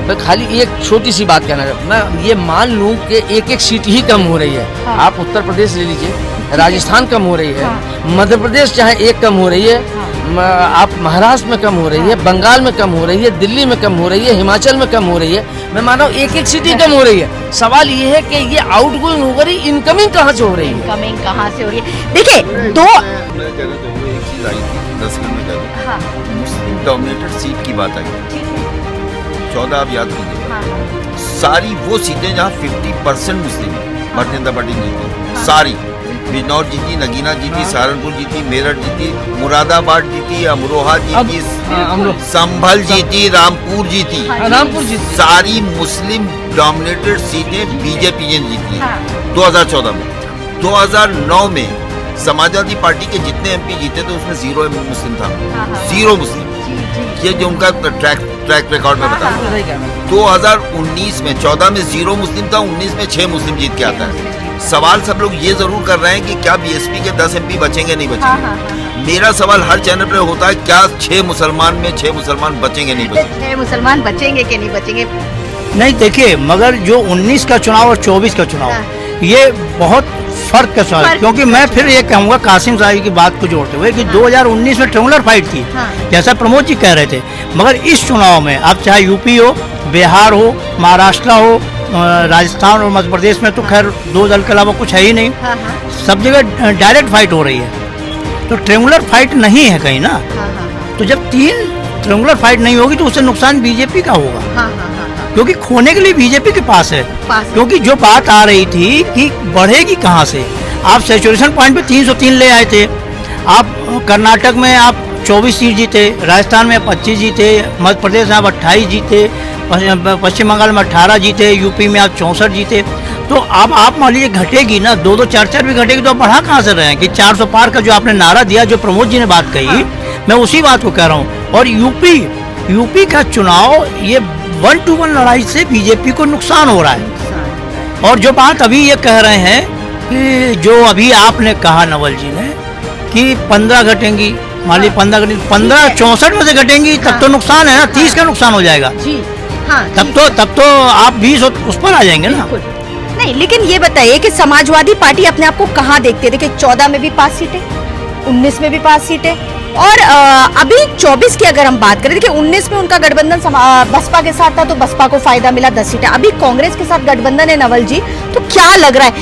B: मैं खाली एक छोटी सी बात कहना चाहता हूँ, मैं ये मान लूँ कि एक सीट ही कम हो रही है। आप उत्तर प्रदेश ले लीजिए, राजस्थान कम हो रही है, मध्य प्रदेश चाहे एक कम हो रही है, आप महाराष्ट्र में कम हो रही है, बंगाल में कम हो रही है, दिल्ली में कम हो रही है, हिमाचल में कम हो रही है। मैं मानो एक एक सिटी कम हो रही है। सवाल ये है कि ये आउटगोइंग हो रही, इनकमिंग कहाँ से हो रही है?
A: इनकमिंग कहाँ से हो रही है? देखिए दो
C: मैं कहना चाहूँगा एक चीज आई थी 10 में कह दूँ,
A: हाँ,
C: मुस्लिम डोमिनेटेड सीट की बात आई,
A: ठीक है,
C: 14 आप याद कीजिए,
A: हाँ,
C: सारी वो सीटें जहाँ 50% मुस्लिम है, भारतीय जनता पार्टी जीती, सारी बिजनौर जीती, नगीना जीती, सहारनपुर जीती, मेरठ जीती, मुरादाबाद जीती, अमरोहा जीती, संभल जीती, रामपुर जीती,
B: रामपुर जीती,
C: सारी मुस्लिम डोमिनेटेड सीटें बीजेपी ने जीती
A: हाँ।
C: हैं 2014 में। 2009 में समाजवादी पार्टी के जितने एमपी जीते थे उसमें 0 मुस्लिम था, 0 मुस्लिम। ये जो उनका ट्रैक रिकॉर्ड में बता, 2019 में 14 में 0 मुस्लिम था, 19 में 6 मुस्लिम जीत के आता है। सवाल सब लोग ये जरूर कर रहे हैं कि क्या बीएसपी के 10 एमपी बचेंगे नहीं बचेंगे। मेरा सवाल हर चैनल पे होता है, क्या 6 मुसलमान में 6 मुसलमान बचेंगे नहीं बचेंगे?
A: 6 मुसलमान बचेंगे कि नहीं बचेंगे?
D: नहीं देखिए, मगर जो 19 का चुनाव और 24 का चुनाव, ये बहुत फर्क का सवाल है। क्योंकि मैं फिर ये कहूँगा कासिम साहब की बात को जोड़ते हुए कि 2019 में ट्रेंगुलर फाइट थी, जैसा प्रमोद जी कह रहे थे। मगर इस चुनाव में अब चाहे यूपी हो, बिहार हो, महाराष्ट्र हो, राजस्थान और मध्य प्रदेश में तो खैर 2 दल के अलावा कुछ है ही नहीं, सब जगह डायरेक्ट फाइट हो रही है। तो ट्रेंगुलर फाइट नहीं है कहीं ना। तो जब 3 ट्रेंगुलर फाइट नहीं होगी तो उससे नुकसान बीजेपी का होगा, क्योंकि खोने के लिए बीजेपी के पास है। क्योंकि जो बात आ रही थी कि बढ़ेगी कहाँ से, आप सैचुरेशन पॉइंट पे 303 ले आए थे, आप कर्नाटक में आप 24 सीट जीते, राजस्थान में 25 जीते, मध्य प्रदेश में आप 28 जीते, पश्चिम बंगाल में 18 जीते, यूपी में आप 64 जीते। तो अब आप मान लीजिए घटेगी ना, 2-2, 4-4 भी घटेगी तो आप बढ़ा कहाँ से रहे हैं? कि 400 पार का जो आपने नारा दिया, जो प्रमोद जी ने बात कही, मैं उसी बात को कह रहा हूँ। और यूपी का चुनाव ये 1-to-1 लड़ाई से बीजेपी को नुकसान हो रहा है। और जो बात अभी ये कह रहे हैं कि जो अभी आपने कहा नवल जी ने कि 15 घटेंगी, मान ली 15 64 में से घटेंगी, तब तो नुकसान है ना, 30 का नुकसान हो जाएगा।
A: जी हाँ,
D: तब तो आप 20 उस पर आ जाएंगे ना।
A: नहीं, लेकिन ये बताइए कि समाजवादी पार्टी अपने आप को कहाँ देखती है? देखिए 14 में भी 5 सीटें, 19 में भी 5 सीटें, और अभी 24 की अगर हम बात करें, देखिए 19 में उनका गठबंधन बसपा के साथ था तो बसपा को फायदा मिला 10 सीटें। अभी कांग्रेस के साथ गठबंधन है नवल जी, तो क्या लग रहा है,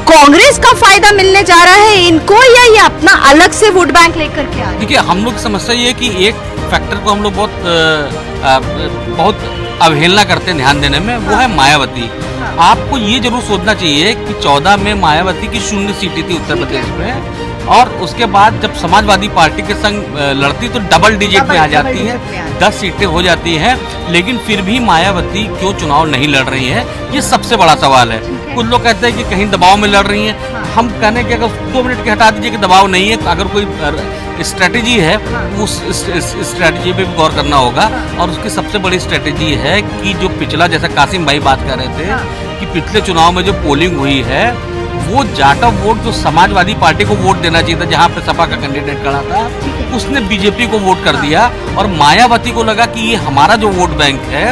A: कांग्रेस का फायदा मिलने जा रहा है इनको, या ये अपना अलग से वोट बैंक लेकर के आ रहे हैं?
E: देखिए, हम लोग की समस्या ये है कि एक फैक्टर को हम लोग बहुत अवहेलना करते हैं ध्यान देने में, वो है मायावती। आपको ये जरूर सोचना चाहिए कि 14 में मायावती की 0 सीटें थी उत्तर प्रदेश में, और उसके बाद जब समाजवादी पार्टी के संग लड़ती तो डबल डिजिट में आ जाती है, 10 सीटें हो जाती हैं। लेकिन फिर भी मायावती क्यों चुनाव नहीं लड़ रही है, ये सबसे बड़ा सवाल है। कुछ लोग कहते हैं कि कहीं दबाव में लड़ रही हैं। हम कहने कि अगर 2 मिनट के हटा दीजिए कि दबाव नहीं है, अगर कोई स्ट्रेटेजी है उस स्ट्रेटेजी पे भी गौर करना होगा। और उसकी सबसे बड़ी स्ट्रेटेजी है कि जो पिछला, जैसा कासिम भाई बात कर रहे थे कि पिछले चुनाव में जो पोलिंग हुई है, वो जाटव वोट जो समाजवादी पार्टी को वोट देना चाहिए था, जहाँ पे सपा का कैंडिडेट खड़ा था, उसने बीजेपी को वोट कर दिया। और मायावती को लगा कि ये हमारा जो वोट बैंक है,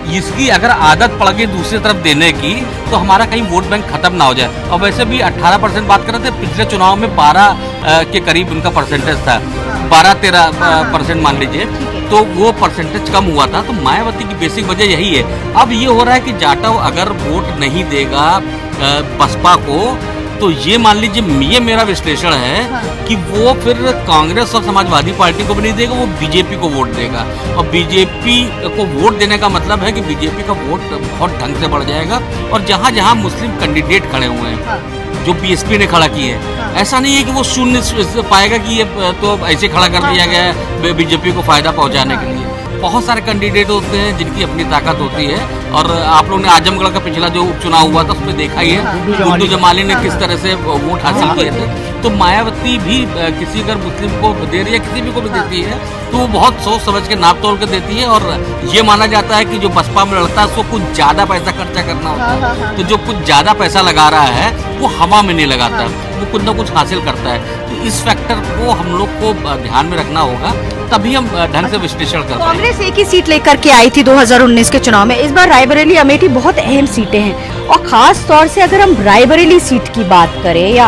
E: इसकी अगर आदत पड़ गई दूसरी तरफ देने की, तो हमारा कहीं वोट बैंक खत्म ना हो जाए। और वैसे भी 18% बात कर रहे थे, पिछले चुनाव में 12 के करीब उनका परसेंटेज था, 12-13% मान लीजिए, तो वो परसेंटेज कम हुआ था। तो मायावती की बेसिक वजह यही है। अब ये हो रहा है कि जाटव अगर वोट नहीं देगा बसपा को, तो ये मान लीजिए, ये मेरा विश्लेषण है कि वो फिर कांग्रेस और समाजवादी पार्टी को भी नहीं देगा, वो बीजेपी को वोट देगा। और बीजेपी को वोट देने का मतलब है कि बीजेपी का वोट बहुत ढंग से बढ़ जाएगा। और जहाँ जहाँ मुस्लिम कैंडिडेट खड़े हुए हैं, जो बीएसपी ने खड़ा की है, ऐसा नहीं है कि वो 0 पाएगा कि ये तो ऐसे खड़ा कर दिया गया है बीजेपी को फायदा पहुँचाने के लिए। बहुत सारे कैंडिडेट होते हैं जिनकी अपनी ताकत होती है। और आप लोगों ने आजमगढ़ का पिछला जो उपचुनाव हुआ था उसमें देखा ही है, गुड्डू जमाली ने किस तरह से वोट हासिल किए थे। तो मायावती भी किसी अगर मुस्लिम को दे रही है, किसी भी को भी देती है, तो वो बहुत सोच समझ के नाप तोल के देती है। और ये माना जाता है कि जो बसपा में लड़ता है उसको कुछ ज़्यादा पैसा खर्चा करना होता है। तो जो कुछ ज़्यादा पैसा लगा रहा है वो हवा में नहीं लगाता, वो कुछ ना कुछ हासिल करता है। तो इस फैक्टर को हम लोग को ध्यान में रखना होगा, तभी हम ढंग से विश्लेषण कर पाएंगे।
A: कांग्रेस एक ही सीट लेकर के आई थी 2019 के चुनाव में। इस बार रायबरेली, अमेठी बहुत अहम सीटें हैं, और खास तौर से अगर हम रायबरेली सीट की बात करें या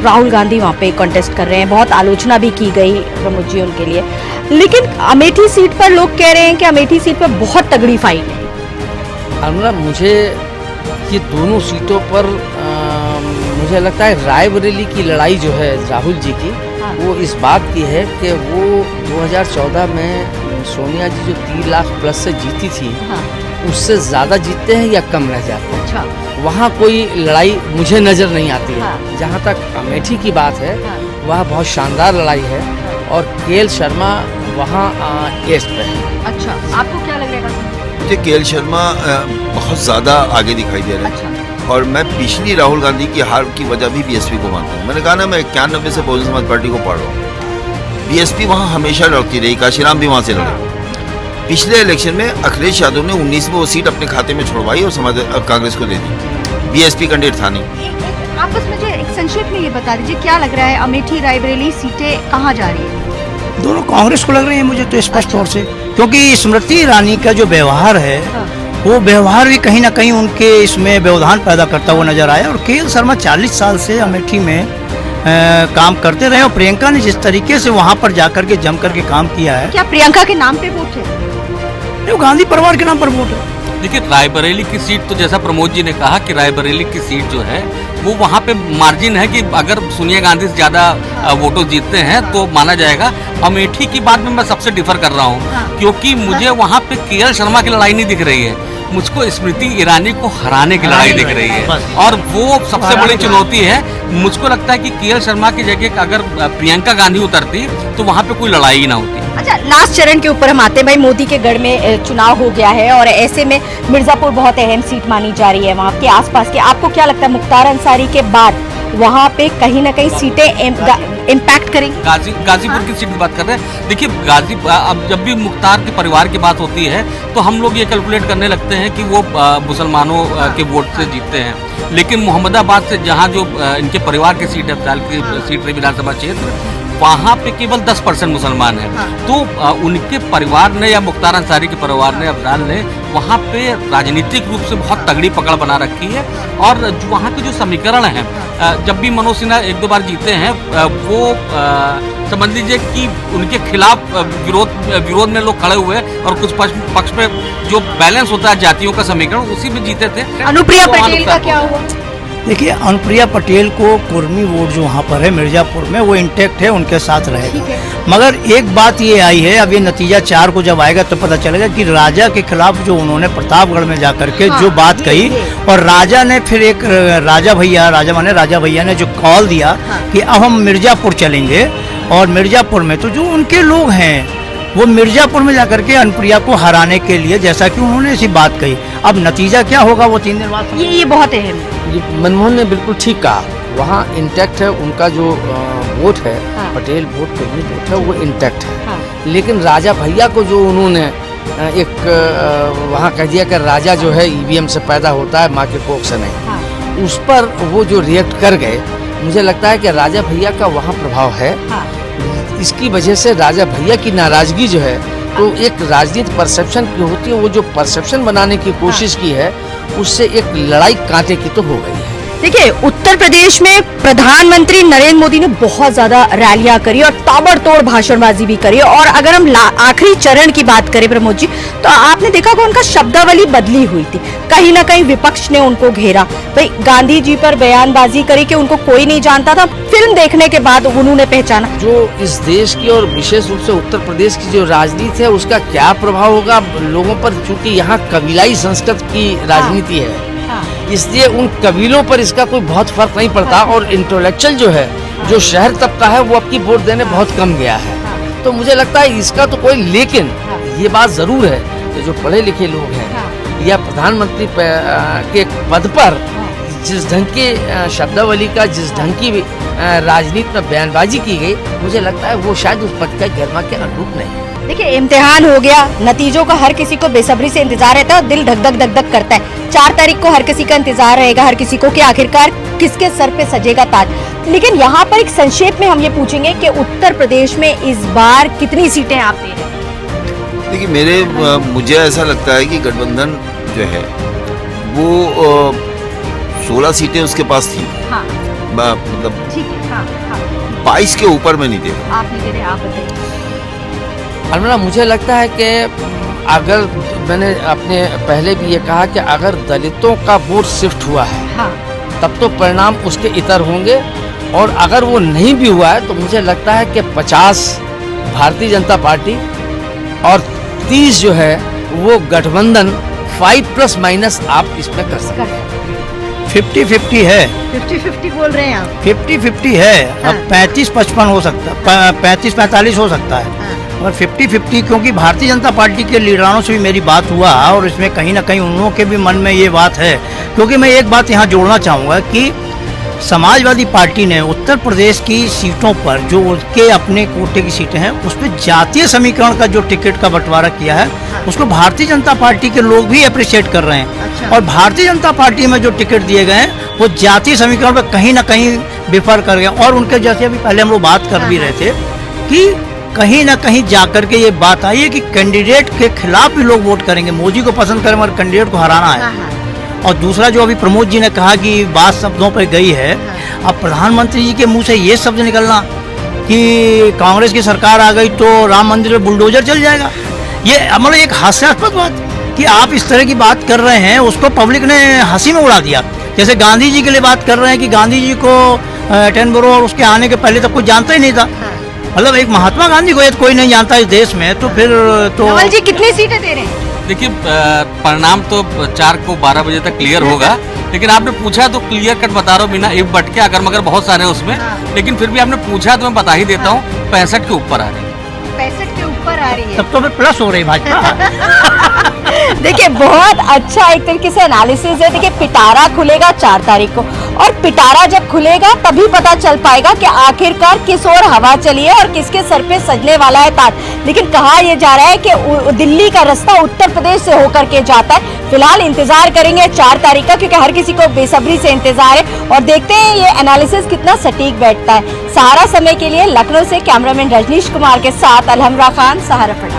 A: राहुल गांधी वहाँ पे कंटेस्ट कर रहे हैं, बहुत आलोचना भी की गई प्रमोद जी उनके लिए, लेकिन अमेठी सीट पर लोग कह रहे हैं कि अमेठी सीट पर बहुत तगड़ी फाइट है।
B: अनुराग, मुझे ये दोनों सीटों पर मुझे लगता है रायबरेली की लड़ाई जो है राहुल जी की,
A: हाँ।
B: वो इस बात की है कि वो 2014 में सोनिया जी जो 3 लाख प्लस से जीती थी,
A: हाँ।
B: उससे ज़्यादा जीतते हैं या कम रह जाते हैं।
A: अच्छा।
B: वहाँ कोई लड़ाई मुझे नज़र नहीं आती है।
A: हाँ।
B: जहाँ तक अमेठी की बात है,
A: हाँ।
B: वहाँ बहुत शानदार लड़ाई है और के.एल. शर्मा वहाँ टेस्ट पे है।
A: अच्छा, आपको क्या लग रहा है?
C: मुझे के.एल. शर्मा बहुत ज़्यादा आगे दिखाई दे रहे हैं।
A: अच्छा।
C: और मैं पिछली राहुल गांधी की हार की वजह भी बीएसपी को मानता हूँ। मैंने कहा ना, मैं 91 से बहुजन समाज पार्टी को पढ़ रहा हूँ। बीएसपी वहाँ हमेशा लड़ती रही, काशीराम भी वहाँ से लड़े। पिछले इलेक्शन में अखिलेश यादव ने 19 में वो सीट अपने खाते में छुड़वाई और कांग्रेस को दे दी। बीएसपी कैंडिडेट था नहीं।
A: आप बस मुझे एक संक्षेप में ये बता दीजिए, क्या लग रहा है अमेठी रायबरेली सीटें कहाँ जा रही है?
D: दोनों कांग्रेस को लग रही है मुझे तो स्पष्ट तौर से, क्योंकि स्मृति ईरानी का जो व्यवहार है, वो व्यवहार भी कहीं ना कहीं उनके इसमें व्यवधान पैदा करता हुआ नजर आया। और के.एल. शर्मा 40 साल से अमेठी में काम करते रहे, और प्रियंका ने जिस तरीके से वहां पर जाकर के जम करके काम किया है,
A: क्या प्रियंका के नाम पे वोट है?
D: वो गांधी परिवार के नाम पर वोट है।
E: देखिए, रायबरेली की सीट तो जैसा प्रमोद जी ने कहा कि रायबरेली की सीट जो है वो वहाँ पे मार्जिन है कि अगर सोनिया गांधी से ज़्यादा वोटों जीतते हैं तो माना जाएगा। अमेठी की बात में मैं सबसे डिफर कर रहा हूँ, क्योंकि मुझे वहाँ पे के.एल. शर्मा की लड़ाई नहीं दिख रही है, मुझको स्मृति ईरानी को हराने की लड़ाई दिख रही है, और वो सबसे बड़ी चुनौती है। मुझको लगता है कि के.एल. शर्मा की जगह अगर प्रियंका गांधी उतरती तो वहाँ पे कोई लड़ाई ही ना होती।
A: अच्छा, लास्ट चरण के ऊपर हम आते हैं भाई। मोदी के गढ़ में चुनाव हो गया है और ऐसे में मिर्जापुर बहुत अहम सीट मानी जा रही है वहाँ के आसपास के। आपको क्या लगता है मुख्तार अंसारी के बाद वहाँ पे कहीं ना कहीं सीटें इम्पैक्ट करेंगी?
E: गाजीपुर की सीट की बात कर रहे हैं। देखिए, अब जब भी मुख्तार के परिवार की बात होती है तो हम लोग ये कैलकुलेट करने लगते हैं कि वो मुसलमानों के वोट से जीतते हैं, लेकिन मोहम्मदाबाद से जहाँ जो इनके परिवार की सीट है, फिलहाल की सीट रही विधानसभा क्षेत्र, वहाँ पे केवल 10% मुसलमान है। तो उनके परिवार ने या मुख्तार अंसारी के परिवार ने, अब्दाल ने वहाँ पे राजनीतिक रूप से बहुत तगड़ी पकड़ बना रखी है। और वहाँ के जो समीकरण हैं, जब भी मनोज सिन्हा 1-2 बार जीते हैं, वो समझ लीजिए कि उनके खिलाफ विरोध में लोग खड़े हुए और कुछ पक्ष पे जो बैलेंस होता है जातियों का समीकरण, उसी में जीते थे।
A: अनुप्रिया पटेल का क्या हुआ?
D: देखिए, अनुप्रिया पटेल को कुर्मी वोट जो वहाँ पर है मिर्जापुर में, वो इंटैक्ट है, उनके साथ रहेगा। मगर एक बात ये आई है, अब ये नतीजा 4 को जब आएगा तो पता चलेगा कि राजा के खिलाफ जो उन्होंने प्रतापगढ़ में जाकर के जो बात कही, और राजा ने फिर एक राजा भैया ने जो कॉल दिया कि अब हम मिर्जापुर चलेंगे, और मिर्जापुर में तो जो उनके लोग हैं वो मिर्जापुर में जाकर के अनुप्रिया को हराने के लिए, जैसा कि उन्होंने ऐसी बात कही। अब नतीजा क्या होगा वो 3 दिन बाद।
A: ये बहुत अहम है।
B: मनमोहन ने बिल्कुल ठीक कहा, वहाँ इंटैक्ट है उनका जो वोट है,
A: हाँ।
B: पटेल वोट कुर्मी वोट है, वो इंटैक्ट है।
A: हाँ।
B: लेकिन राजा भैया को जो उन्होंने एक वहाँ कह दिया कि राजा जो है ईवीएम से पैदा होता है, माँ के कोख से नहीं,
A: हाँ।
B: उस पर वो जो रिएक्ट कर गए, मुझे लगता है कि राजा भैया का वहाँ प्रभाव है।
A: हाँ।
B: इसकी वजह से राजा भैया की नाराजगी जो है, तो एक राजनीति परसेप्शन की होती है, वो जो परसेप्शन बनाने की कोशिश की है, उससे एक लड़ाई कांटे की तो हो गई है।
A: देखिए, उत्तर प्रदेश में प्रधानमंत्री नरेंद्र मोदी ने बहुत ज्यादा रैलियां करी और ताबड़तोड़ भाषणबाजी भी करी। और अगर हम आखिरी चरण की बात करें प्रमोद जी, तो आपने देखा कि उनका शब्दावली बदली हुई थी। कहीं ना कहीं विपक्ष ने उनको घेरा, भाई गांधी जी पर बयानबाजी करी कि उनको कोई नहीं जानता था, फिल्म देखने के बाद उन्होंने पहचाना।
B: जो इस देश की और विशेष रूप से उत्तर प्रदेश की जो राजनीति है, उसका क्या प्रभाव होगा लोगों पर, चूंकि यहाँ कबीलाई संस्कृत की राजनीति है, इसलिए उन कबीलों पर इसका कोई बहुत फर्क नहीं पड़ता। और इंटेलेक्चुअल जो है, जो शहर तबका है, वो अपनी वोट देने बहुत कम गया है। तो मुझे लगता है इसका तो कोई, लेकिन ये बात जरूर है कि जो पढ़े लिखे लोग हैं या प्रधानमंत्री के पद पर जिस ढंग के शब्दावली का, जिस ढंग की राजनीति में बयानबाजी की गई, मुझे लगता है वो शायद उस पद का गरिमा के अनुरूप नहीं।
A: देखिए, इम्तिहान हो गया, नतीजों का हर किसी को बेसब्री से इंतजार रहता है और दिल धक धक धक करता है। 4 तारीख को हर किसी का इंतजार रहेगा, हर किसी को कि आखिरकार किसके सर पे सजेगा ताज। लेकिन यहाँ पर एक संक्षेप में हम ये पूछेंगे कि उत्तर प्रदेश में इस बार कितनी सीटें आप दे रहे हैं?
C: देखिए, मुझे ऐसा लगता है कि गठबंधन जो है वो 16 सीटें उसके पास थी।
A: हाँ।
C: मतलब
A: ठीक है, हाँ हाँ,
C: 22 के ऊपर में नहीं देगा।
A: आप नहीं दे रहे, आप बताइए।
B: अलमरा, मुझे लगता है कि अगर मैंने अपने पहले भी ये कहा कि अगर दलितों का वोट शिफ्ट हुआ है
A: हाँ
B: तब तो परिणाम उसके इतर होंगे, और अगर वो नहीं भी हुआ है तो मुझे लगता है कि 50 भारतीय जनता पार्टी और 30 जो है वो गठबंधन 5± आप इसमें कर सकते हैं।
D: 50-50 है,
A: 50-50 बोल रहे हैं आप।
D: 50-50 है।
A: हाँ।
D: अब 35-55 हो सकता है, 35-45 हो सकता है,
A: हाँ।
D: और 50-50 क्योंकि भारतीय जनता पार्टी के लीडरों से भी मेरी बात हुआ, और इसमें कहीं ना कहीं उन लोगों के भी मन में ये बात है। क्योंकि मैं एक बात यहाँ जोड़ना चाहूँगा कि समाजवादी पार्टी ने उत्तर प्रदेश की सीटों पर जो उसके अपने कोटे की सीटें हैं उस पर जातीय समीकरण का जो टिकट का बंटवारा किया है उसको भारतीय जनता पार्टी के लोग भी अप्रिशिएट कर रहे हैं।
A: अच्छा।
D: और भारतीय जनता पार्टी में जो टिकट दिए गए हैं वो जातीय समीकरण पर कहीं ना कहीं विफर कर गए, और उनके जैसे अभी पहले हम लोग बात कर भी रहे थे कि कहीं ना कहीं जाकर के ये बात आई है कि कैंडिडेट के खिलाफ भी लोग वोट करेंगे। मोदी को पसंद करें मगर कैंडिडेट को हराना है। और दूसरा जो अभी प्रमोद जी ने कहा कि बात शब्दों पर गई है, अब प्रधानमंत्री जी के मुंह से ये शब्द निकलना कि कांग्रेस की सरकार आ गई तो राम मंदिर में बुलडोजर चल जाएगा, ये मतलब एक हास्यास्पद बात कि आप इस तरह की बात कर रहे हैं, उसको पब्लिक ने हंसी में उड़ा दिया। जैसे गांधी जी के लिए बात कर रहे हैं कि गांधी जी को एटनबरो और उसके आने के पहले तक कोई जानता ही नहीं था। मतलब एक महात्मा गांधी को कोई नहीं जानता इस देश में, तो फिर तो
A: नवल जी कितनी सीटें दे रहे हैं?
E: देखिए परिणाम तो 4 को 12 बजे तक क्लियर होगा, लेकिन आपने पूछा तो क्लियर कट बता रहा हूँ, बिना इफ बटके अगर मगर बहुत सारे हैं उसमें, लेकिन फिर भी आपने पूछा तो मैं बता ही देता हूँ, 65 के ऊपर आ रही है।
A: 65 के ऊपर आ रही है।
D: तब तो फिर प्लस हो रही भाजपा।
A: देखिए बहुत अच्छा एक तरीके से एनालिसिस है। देखिए पिटारा खुलेगा 4 तारीख को, और पिटारा जब खुलेगा तभी पता चल पाएगा कि आखिरकार किस ओर हवा चली है और किसके सर पे सजने वाला है ताज। लेकिन कहा यह जा रहा है कि दिल्ली का रास्ता उत्तर प्रदेश से होकर के जाता है। फिलहाल इंतजार करेंगे 4 तारीख का, क्योंकि हर किसी को बेसब्री से इंतजार है, और देखते हैं ये एनालिसिस कितना सटीक बैठता है। सहारा समय के लिए लखनऊ से कैमरामैन रजनीश कुमार के साथ अलहमरा खान, सहारा प्रणाम।